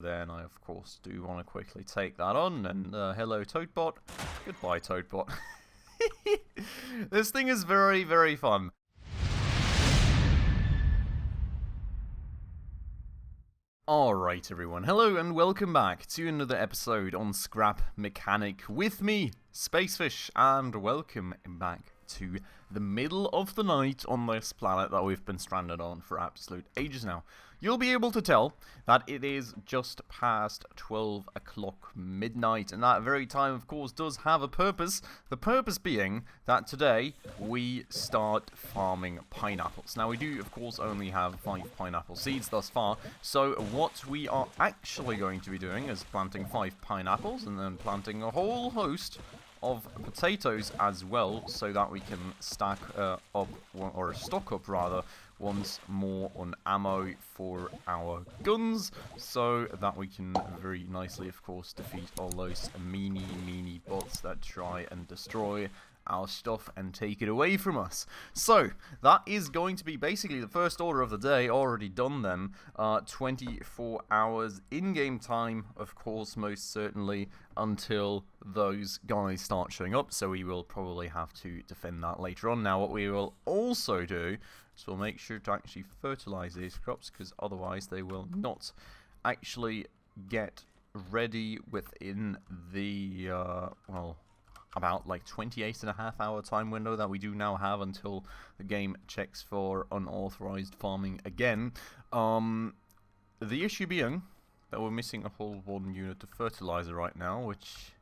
Then I, of course, do want to quickly take that on, and hello, Toadbot. Goodbye, Toadbot. This thing is very, very fun. Alright, everyone. Hello, and welcome back to another episode on Scrap Mechanic with me, Spacefish, and welcome back to the middle of the night on this planet that we've been stranded on for absolute ages now. You'll be able to tell that it is just past 12 o'clock midnight, and that very time, of course, does have a purpose. The purpose being that today we start farming pineapples. Now, we do, of course, only have 5 pineapple seeds thus far, so what we are actually going to be doing is planting 5 pineapples and then planting a whole host of potatoes as well, so that we can stack up, or stock up rather, once more on ammo for our guns, so that we can very nicely, of course, defeat all those meanie bots that try and destroy our stuff and take it away from us. So that is going to be basically the first order of the day already done then. 24 hours in-game time, of course, most certainly, until those guys start showing up, so we will probably have to defend that later on. Now, what we will also do is we'll make sure to actually fertilize these crops, because otherwise they will not actually get ready within the, well, about like 28.5-hour time window that we do now have until the game checks for unauthorized farming again. The issue being that we're missing a whole 1 unit of fertilizer right now, which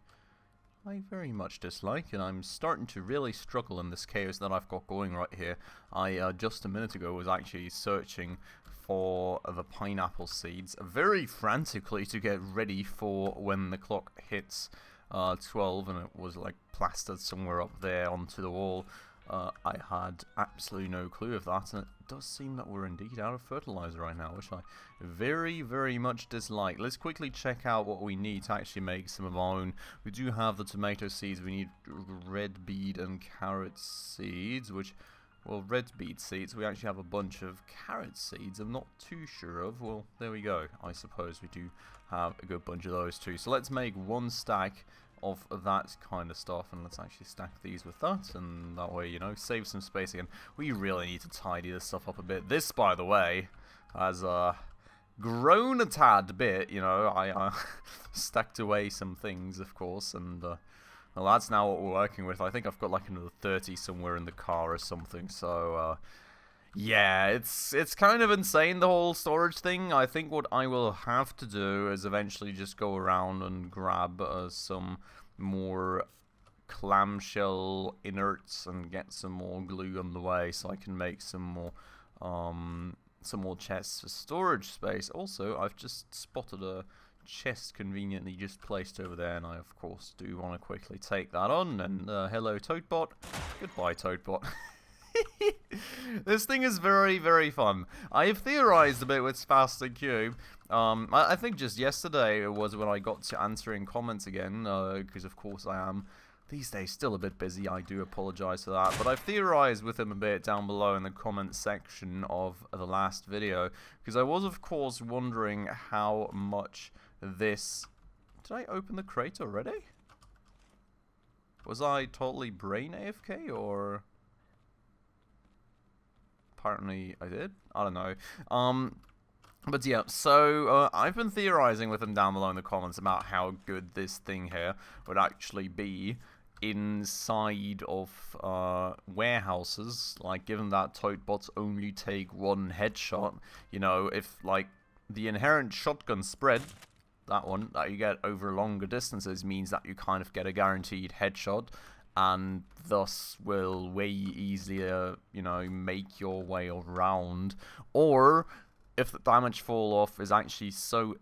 I very much dislike, and I'm starting to really struggle in this chaos that I've got going right here. I just a minute ago was actually searching for the pineapple seeds very frantically to get ready for when the clock hits 12, and it was like plastered somewhere up there onto the wall. I had absolutely no clue of that, and it does seem that we're indeed out of fertilizer right now, which I very, very much dislike. Let's quickly check out what we need to actually make some of our own. We do have the tomato seeds. We need red beet and carrot seeds, which, well, red beet seeds, we actually have a bunch of carrot seeds I'm not too sure of. Well, there we go. I suppose we do have a good bunch of those too. So let's make 1 stack of that kind of stuff, and let's actually stack these with that, and that way, you know, save some space again. We really need to tidy this stuff up a bit. This, by the way, has grown a tad bit, you know. I stacked away some things, of course, and well, that's now what we're working with. I think I've got like another 30 somewhere in the car or something, so yeah, it's kind of insane, the whole storage thing. I think what I will have to do is eventually just go around and grab some more clamshell inerts and get some more glue on the way, so I can make some more chests for storage space. Also, I've just spotted a chest conveniently just placed over there, and I, of course, do want to quickly take that on, and hello, Toadbot. Goodbye, Toadbot. This thing is very, very fun. I have theorized a bit with Spastic Cube. I think just yesterday was when I got to answering comments again, because of course I am these days still a bit busy. I do apologize for that, but I've theorized with him a bit down below in the comment section of the last video, because I was, of course, wondering how much this... Did I open the crate already? Was I totally brain AFK, or... Apparently I did. I don't know. But yeah, so I've been theorizing with him down below in the comments about how good this thing here would actually be inside of warehouses. Like, given that Toadbots only take 1 headshot, you know, if like the inherent shotgun spread, that one that you get over longer distances, means that you kind of get a guaranteed headshot, and thus will way easier, you know, make your way around. Or if the damage fall off is actually so,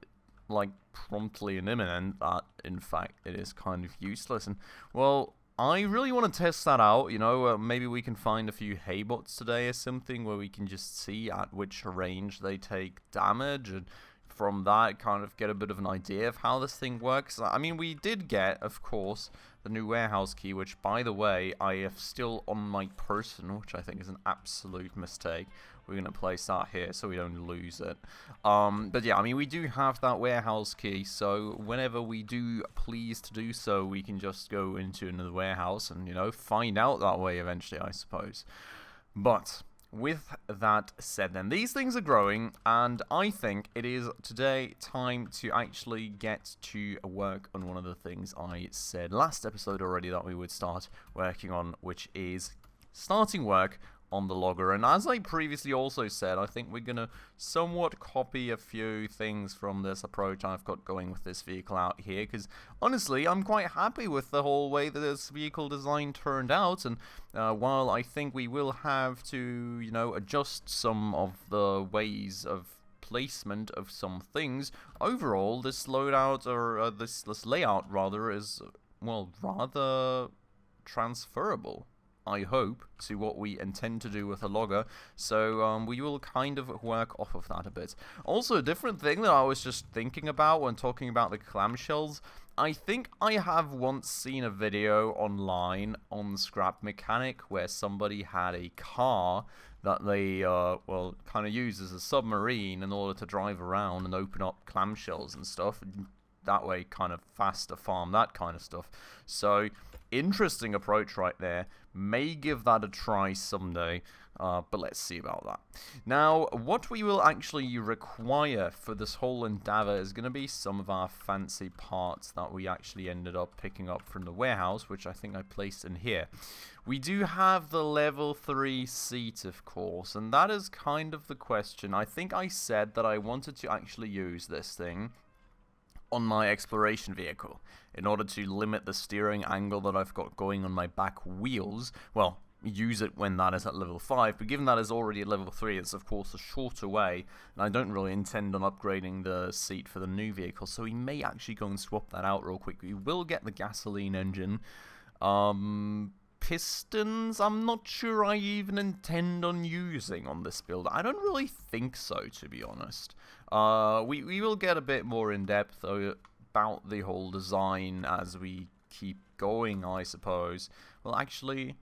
like, promptly and imminent that, in fact, it is kind of useless. And, well, I really want to test that out, you know. Maybe we can find a few haybots today or something where we can just see at which range they take damage, and from that kind of get a bit of an idea of how this thing works. I mean, we did get, of course, the new warehouse key, which, by the way, I have still on my person, which I think is an absolute mistake. We're going to place that here so we don't lose it. But yeah, I mean, we do have that warehouse key, so whenever we do please to do so, we can just go into another warehouse and, you know, find out that way eventually, I suppose. But with that said then, these things are growing, and I think it is today time to actually get to work on one of the things I said last episode already that we would start working on, which is starting work on the logger. And as I previously also said, I think we're going to somewhat copy a few things from this approach I've got going with this vehicle out here, because honestly, I'm quite happy with the whole way that this vehicle design turned out. And while I think we will have to, you know, adjust some of the ways of placement of some things, overall, this loadout, or this layout rather, is, well, rather transferable, I hope, to what we intend to do with a logger, so we will kind of work off of that a bit. Also, a different thing that I was just thinking about when talking about the clamshells, I think I have once seen a video online on Scrap Mechanic where somebody had a car that they, well, kind of used as a submarine in order to drive around and open up clamshells and stuff, and that way kind of faster farm, that kind of stuff. So, interesting approach right there. May give that a try someday, but let's see about that. Now, what we will actually require for this whole endeavor is going to be some of our fancy parts that we actually ended up picking up from the warehouse, which I think I placed in here. We do have the level 3 seat, of course, and that is kind of the question. I think I said that I wanted to actually use this thing on my exploration vehicle in order to limit the steering angle that I've got going on my back wheels. Well, use it when that is at level 5, but given that is already at level 3, it's of course a shorter way, and I don't really intend on upgrading the seat for the new vehicle, so we may actually go and swap that out real quick. We will get the gasoline engine. Pistons, I'm not sure I even intend on using on this build. I don't really think so, to be honest. We will get a bit more in depth about the whole design as we keep going, I suppose. Well, actually,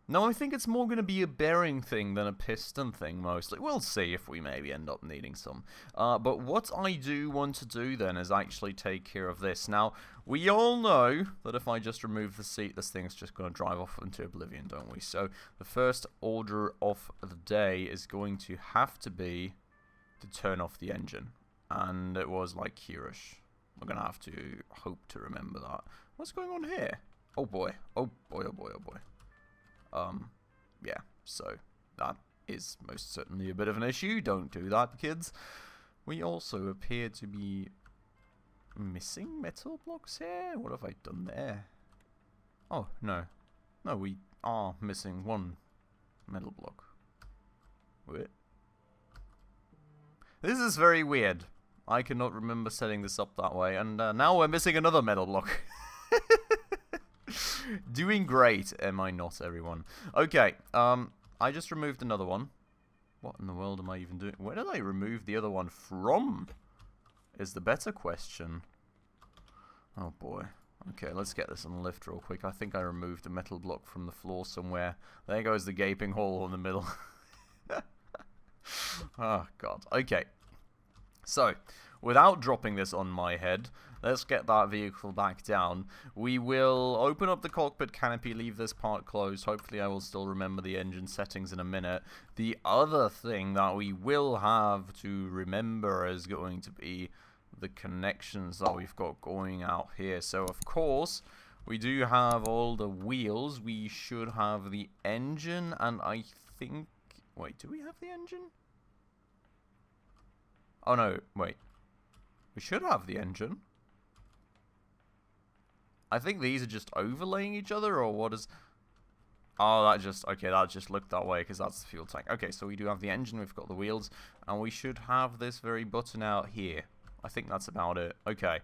no, I think it's more going to be a bearing thing than a piston thing, mostly. We'll see if we maybe end up needing some. But what I do want to do then is actually take care of this. Now, we all know that if I just remove the seat, this thing's just going to drive off into oblivion, don't we? So, the first order of the day is going to have to be to turn off the engine. And it was like here-ish. We're going to have to hope to remember that. What's going on here? Oh boy. Oh boy, oh boy, oh boy. Yeah, so that is most certainly a bit of an issue. Don't do that, kids. We also appear to be missing metal blocks here. What have I done there? Oh, no. No, we are missing one metal block. Wait. This is very weird. I cannot remember setting this up that way, and now we're missing another metal block. Doing great, am I not, everyone? Okay, I just removed another one. What in the world am I even doing? Where did I remove the other one from? Is the better question. Oh boy. Okay, let's get this on the lift real quick. I think I removed a metal block from the floor somewhere. There goes the gaping hole in the middle. Oh god. Okay. So, without dropping this on my head, let's get that vehicle back down. We will open up the cockpit canopy, leave this part closed. Hopefully I will still remember the engine settings in a minute. The other thing that we will have to remember is going to be the connections that we've got going out here. So, of course, we do have all the wheels. We should have the engine, and I think... Wait, do we have the engine? Oh no, wait. We should have the engine. I think these are just overlaying each other, or what is... Oh, that just... Okay, that just looked that way, because that's the fuel tank. Okay, so we do have the engine, we've got the wheels, and we should have this very button out here. I think that's about it. Okay.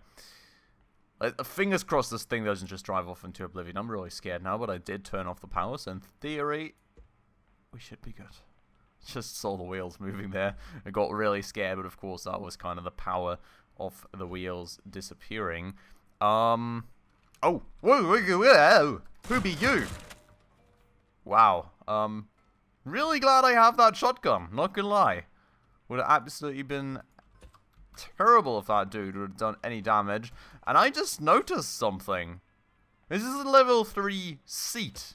Fingers crossed this thing doesn't just drive off into oblivion. I'm really scared now, but I did turn off the power, so in theory, we should be good. Just saw the wheels moving there. I got really scared, but of course that was kind of the power of the wheels disappearing. Oh, whoa, who be you? Wow, really glad I have that shotgun, not gonna lie. Would have absolutely been terrible if that dude would have done any damage. And I just noticed something. This is a level 3 seat.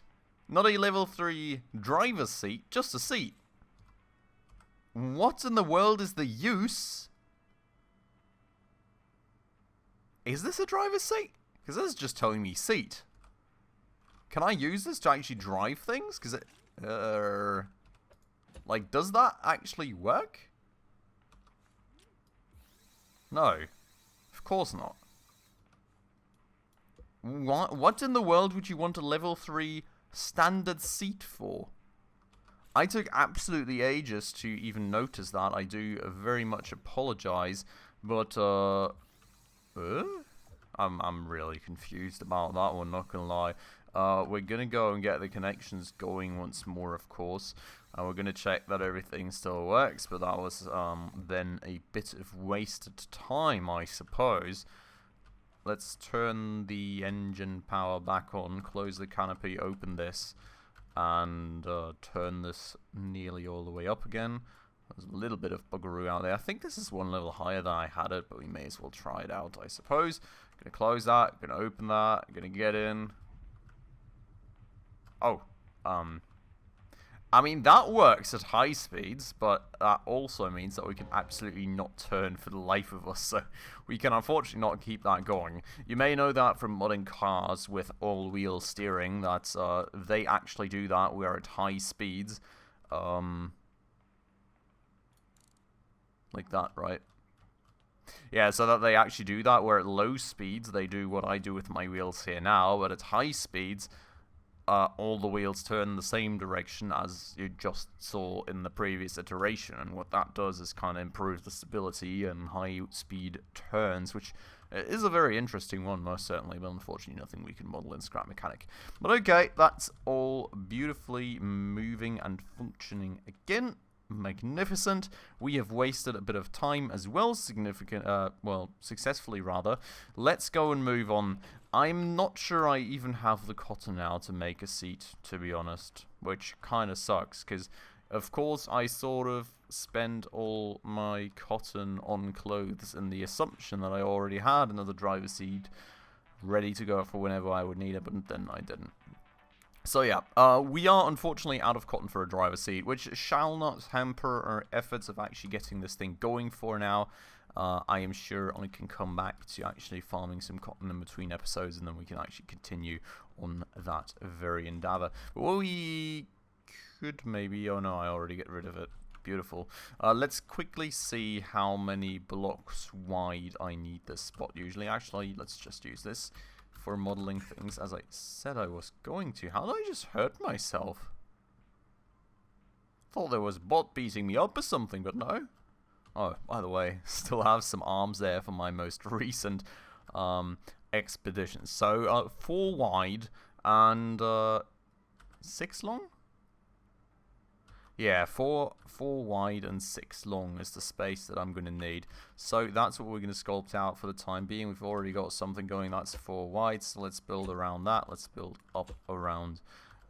Not a level 3 driver's seat, just a seat. What in the world is the use? Is this a driver's seat? Because this is just telling me seat. Can I use this to actually drive things? Because it... like, does that actually work? No. Of course not. What in the world would you want a level 3 standard seat for? I took absolutely ages to even notice that. I do very much apologize, but I'm really confused about that one, not gonna lie. We're gonna go and get the connections going once more, of course. We're gonna check that everything still works, but that was then a bit of wasted time, I suppose. Let's turn the engine power back on, close the canopy, open this, and turn this nearly all the way up again. There's a little bit of buggeroo out there. I think this is one level higher than I had it, but we may as well try it out, I suppose. Gonna close that, gonna open that, gonna get in. Oh, I mean, that works at high speeds, but that also means that we can absolutely not turn for the life of us, so we can unfortunately not keep that going. You may know that from modding cars with all-wheel steering, that they actually do that. We are at high speeds. Like that, right? Yeah, so that they actually do that, where at low speeds they do what I do with my wheels here now, but at high speeds, all the wheels turn the same direction as you just saw in the previous iteration, and what that does is kind of improve the stability and high-speed turns, which is a very interesting one, most certainly, but unfortunately nothing we can model in Scrap Mechanic. But okay, that's all beautifully moving and functioning again. Magnificent. We have wasted a bit of time as well, successfully rather. Let's go and move on. I'm not sure I even have the cotton now to make a seat, to be honest, which kind of sucks, because of course I sort of spend all my cotton on clothes in the assumption that I already had another driver's seat ready to go for whenever I would need it, but then I didn't. So yeah, we are unfortunately out of cotton for a driver's seat, which shall not hamper our efforts of actually getting this thing going for now. I am sure I can come back to actually farming some cotton in between episodes, and then we can actually continue on that very endeavor. But what we could maybe... oh no, I already get rid of it. Beautiful. Let's quickly see how many blocks wide I need this spot usually. Actually, let's just use this for modeling things, as I said I was going to. How did I just hurt myself? Thought there was a bot beating me up or something, but no. Oh, by the way, still have some arms there for my most recent expedition. So, 4 wide and 6 long? Yeah, 4 wide and 6 long is the space that I'm going to need. So that's what we're going to sculpt out for the time being. We've already got something going that's 4 wide, so let's build around that. Let's build up around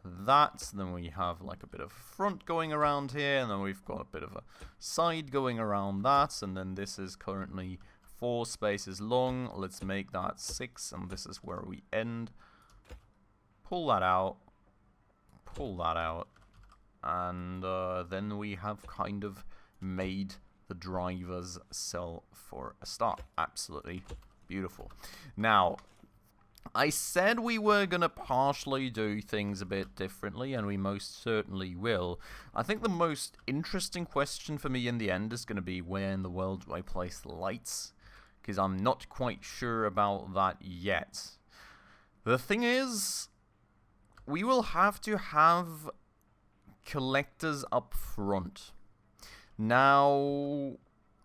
that. Then we have like a bit of front going around here, and then we've got a bit of a side going around that, and then this is currently 4 spaces long. Let's make that 6, and this is where we end. Pull that out. Pull that out. And then we have kind of made the driver's cell for a start. Absolutely beautiful. Now, I said we were going to partially do things a bit differently, and we most certainly will. I think the most interesting question for me in the end is going to be, where in the world do I place the lights? Because I'm not quite sure about that yet. The thing is, we will have to have collectors up front. Now,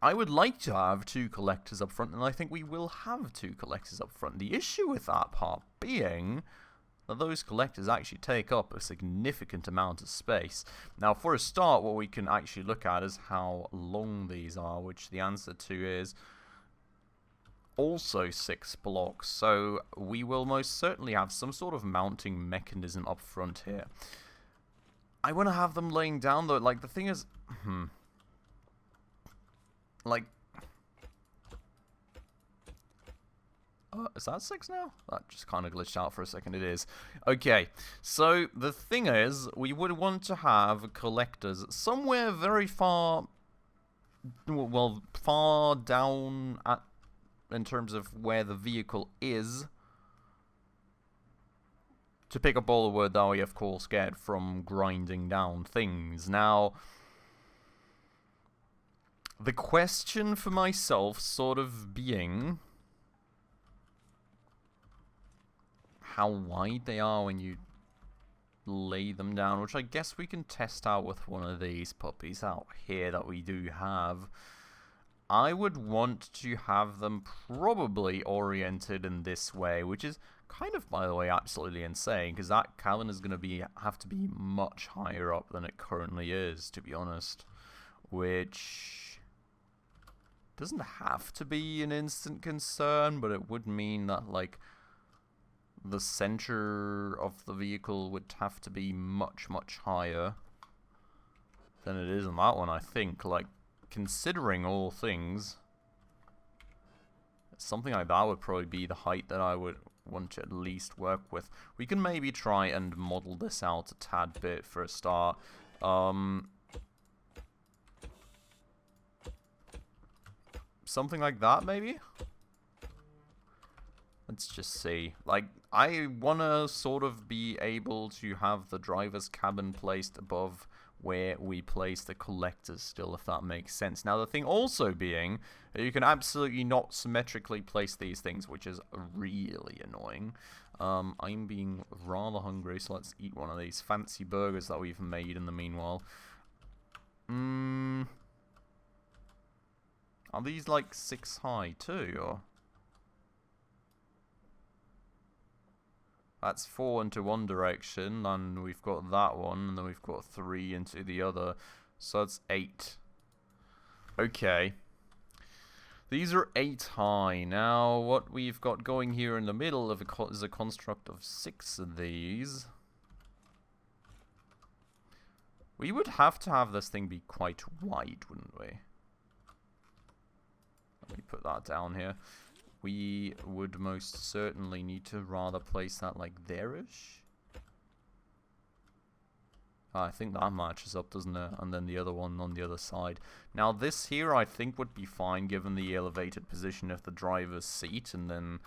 I would like to have 2 collectors up front, and I think we will have 2 collectors up front. The issue with that part being that those collectors actually take up a significant amount of space. Now, for a start, what we can actually look at is how long these are, which the answer to is also 6 blocks, so we will most certainly have some sort of mounting mechanism up front here. I want to have them laying down, though. Like, the thing is... Like... is that 6 now? That just kind of glitched out for a second. It is. Okay, so the thing is, we would want to have collectors somewhere very far... Well, far down at... in terms of where the vehicle is. To pick up all the wood that we, of course, get from grinding down things. Now, the question for myself sort of being how wide they are when you lay them down, which I guess we can test out with one of these puppies out here that we do have. I would want to have them probably oriented in this way, which is kind of, by the way, absolutely insane, because that cabin is going to have to be much higher up than it currently is, to be honest, which doesn't have to be an instant concern, but it would mean that, like, the center of the vehicle would have to be much, much higher than it is on that one, I think. Like, considering all things, something like that would probably be the height that I would want to at least work with. We can maybe try and model this out a tad bit for a start. Something like that, maybe? Let's just see. Like, I want to sort of be able to have the driver's cabin placed above where we place the collectors still, if that makes sense. Now, the thing also being, you can absolutely not symmetrically place these things, which is really annoying. I'm being rather hungry, so let's eat one of these fancy burgers that we've made in the meanwhile. Are these, like, 6 high, too, or...? That's 4 into one direction, and we've got that one, and then we've got 3 into the other, so that's 8. Okay. These are 8 high. Now, what we've got going here in the middle of is a construct of 6 of these. We would have to have this thing be quite wide, wouldn't we? Let me put that down here. We would most certainly need to rather place that like there-ish. I think that matches up, doesn't it? And then the other one on the other side. Now this here I think would be fine given the elevated position of the driver's seat, and then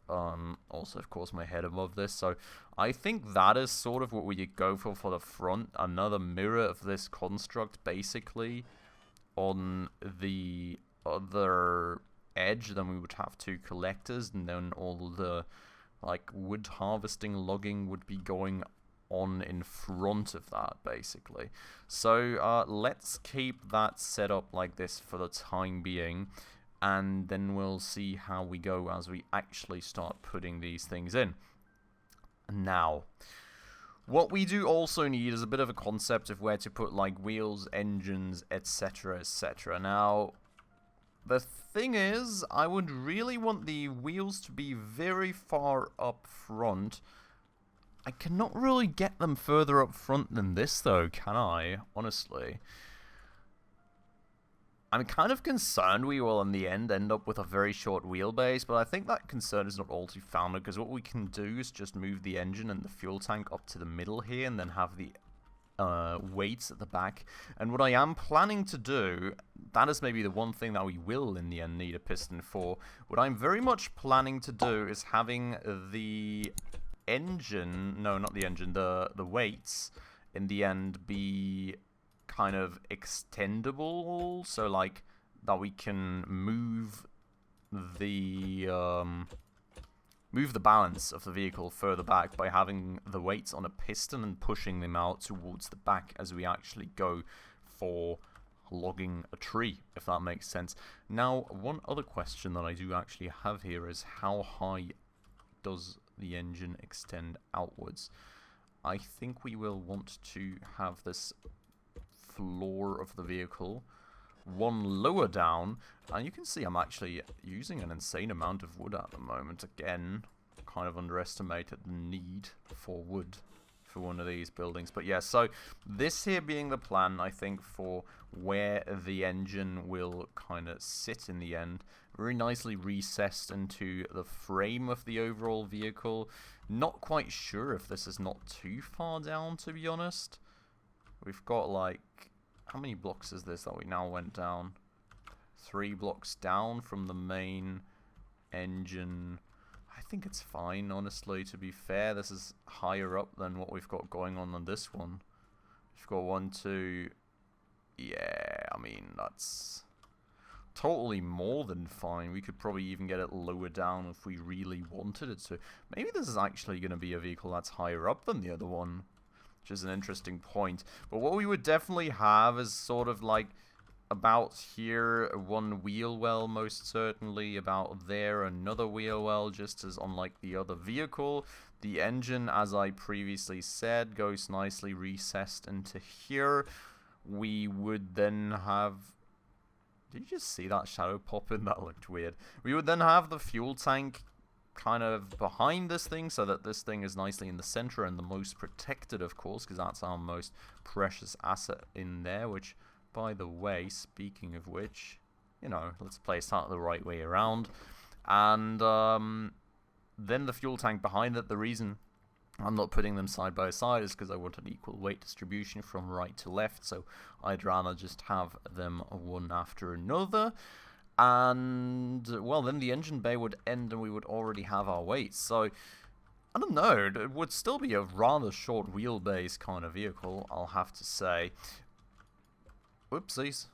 also of course my head above this. So I think that is sort of what we could go for the front. Another mirror of this construct basically on the other edge. Then we would have 2 collectors, and then all the like wood harvesting logging would be going on in front of that basically. So let's keep that set up like this for the time being, and then we'll see how we go as we actually start putting these things in. Now, what we do also need is a bit of a concept of where to put like wheels, engines, etc, etc. Now, the thing is, I would really want the wheels to be very far up front. I cannot really get them further up front than this, though, can I? Honestly. I'm kind of concerned we will, in the end up with a very short wheelbase, but I think that concern is not all too founded, because what we can do is just move the engine and the fuel tank up to the middle here, and then have the weights at the back. And what I am planning to do, that is maybe the one thing that we will in the end need a piston for. What I'm very much planning to do is having the engine, no, not the engine, the weights in the end be kind of extendable, so like that we can move the balance of the vehicle further back by having the weights on a piston and pushing them out towards the back as we actually go for logging a tree, if that makes sense. Now, one other question that I do actually have here is how high does the engine extend outwards? I think we will want to have this floor of the vehicle one lower down. And you can see I'm actually using an insane amount of wood at the moment. Again, kind of underestimated the need for wood for one of these buildings. But yeah, so this here being the plan, I think, for where the engine will kind of sit in the end. Very nicely recessed into the frame of the overall vehicle. Not quite sure if this is not too far down, to be honest. We've got like, how many blocks is this that we now went down? 3 blocks down from the main engine. I think it's fine, honestly, to be fair. This is higher up than what we've got going on this one. We've got 1, 2... Yeah, I mean, that's totally more than fine. We could probably even get it lower down if we really wanted it to. Maybe this is actually going to be a vehicle that's higher up than the other one, which is an interesting point. But what we would definitely have is sort of like about here, 1 wheel well, most certainly. About there, another wheel well, just as unlike the other vehicle. The engine, as I previously said, goes nicely recessed into here. We would then have... Did you just see that shadow pop in? That looked weird. We would then have the fuel tank kind of behind this thing, so that this thing is nicely in the center and the most protected, of course, because that's our most precious asset in there, which... By the way, speaking of which, you know, let's place that the right way around. And then the fuel tank behind it. The reason I'm not putting them side by side is because I want an equal weight distribution from right to left. So I'd rather just have them one after another. And, well, then the engine bay would end and we would already have our weights. So, I don't know, it would still be a rather short wheelbase kind of vehicle, I'll have to say. Whoopsies.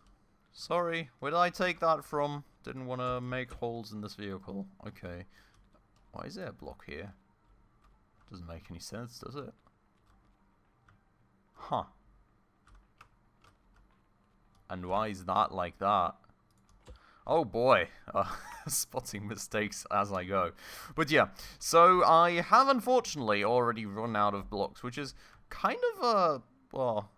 Sorry, where did I take that from? Didn't want to make holes in this vehicle. Okay. Why is there a block here? Doesn't make any sense, does it? Huh. And why is that like that? Oh boy. Spotting mistakes as I go. But yeah, so I have unfortunately already run out of blocks, which is kind of a, well,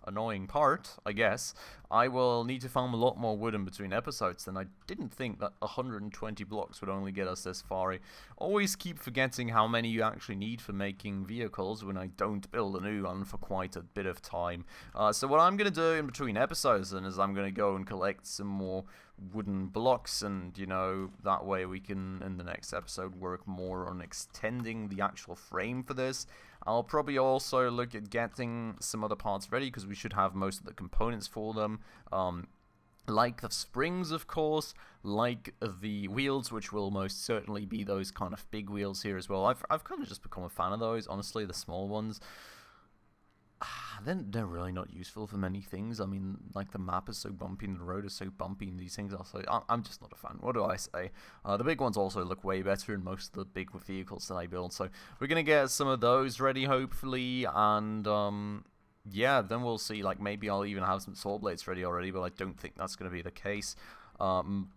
annoying part, I guess. I will need to farm a lot more wood in between episodes, and I didn't think that 120 blocks would only get us this far. I always keep forgetting how many you actually need for making vehicles when I don't build a new one for quite a bit of time. So what I'm going to do in between episodes then is I'm going to go and collect some more wooden blocks, and you know, that way we can in the next episode work more on extending the actual frame for this. I'll probably also look at getting some other parts ready, because we should have most of the components for them. Like the springs, of course, like the wheels, which will most certainly be those kind of big wheels here as well. I've kind of just become a fan of those, honestly, the small ones. They're really not useful for many things. I mean, like, the map is so bumpy and the road is so bumpy and these things are so... I'm just not a fan. What do I say? The big ones also look way better in most of the big vehicles that I build. So we're going to get some of those ready, hopefully. And, yeah, then we'll see. Like, maybe I'll even have some saw blades ready already, but I don't think that's going to be the case.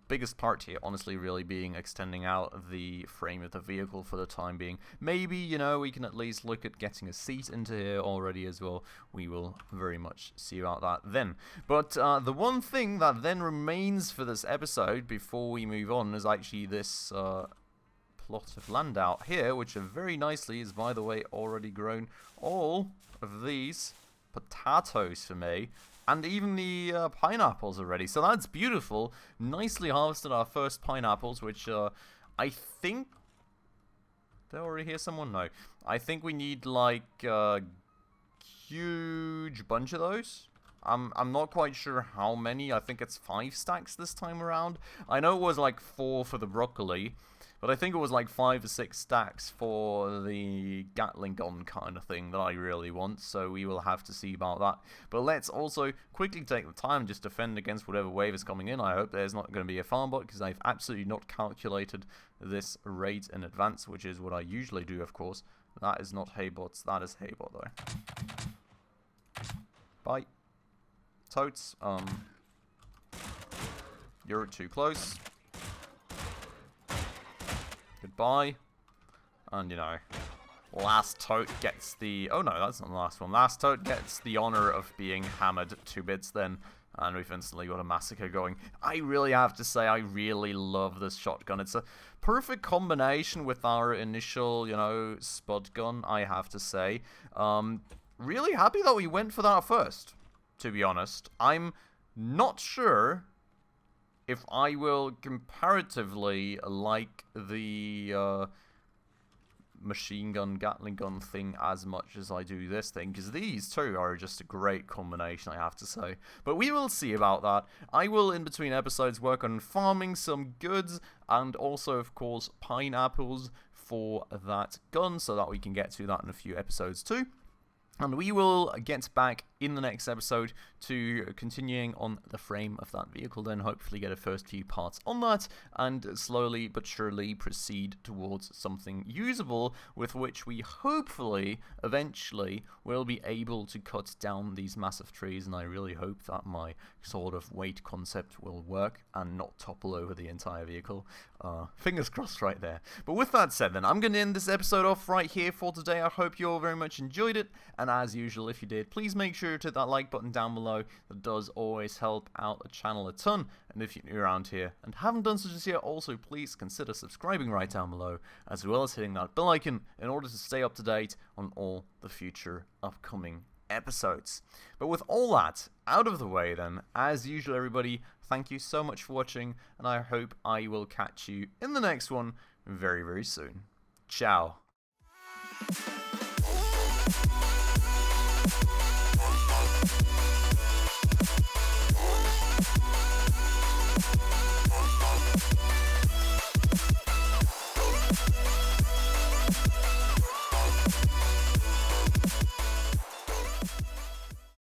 Biggest part here, honestly, really being extending out the frame of the vehicle for the time being. Maybe, you know, we can at least look at getting a seat into here already as well. We will very much see about that then. But the one thing that then remains for this episode before we move on is actually this plot of land out here, which very nicely is, by the way, already grown all of these potatoes for me. And even the pineapples already. So that's beautiful. Nicely harvested our first pineapples, which I think... Did I already hear someone? No. I think we need, like, a huge bunch of those. I'm not quite sure how many. I think it's 5 stacks this time around. I know it was, like, 4 for the broccoli. But I think it was like 5 or 6 stacks for the Gatling gun kind of thing that I really want, so we will have to see about that. But let's also quickly take the time and just defend against whatever wave is coming in. I hope there's not going to be a farm bot, because I've absolutely not calculated this rate in advance, which is what I usually do, of course. That is not haybots, that is haybot though. Bye. Totes, you're too close. Goodbye. And, you know, last tote gets the... Oh, no, that's not the last one. Last tote gets the honor of being hammered to bits then and we've instantly got a massacre going. I really have to say, I really love this shotgun. It's a perfect combination with our initial, spud gun, I have to say. Really happy that we went for that first, to be honest. I'm not sure if I will comparatively like the machine gun, Gatling gun thing as much as I do this thing, because these two are just a great combination, I have to say. But we will see about that. I will, in between episodes, work on farming some goods, and also, of course, pineapples for that gun, so that we can get to that in a few episodes too. And we will get back in the next episode to continuing on the frame of that vehicle, then hopefully get a first few parts on that, and slowly but surely proceed towards something usable with which we hopefully eventually will be able to cut down these massive trees. And I really hope that my sort of weight concept will work and not topple over the entire vehicle. Fingers crossed right there. But with that said, then I'm going to end this episode off right here for today. I hope you all very much enjoyed it, and as usual, if you did, please make sure to hit that like button down below. That does always help out the channel a ton. And if you're new around here and haven't done so just yet, also please consider subscribing right down below, as well as hitting that bell icon in order to stay up to date on all the future upcoming episodes. But with all that out of the way, then, as usual, everybody, thank you so much for watching, and I hope I will catch you in the next one very, very soon. Ciao.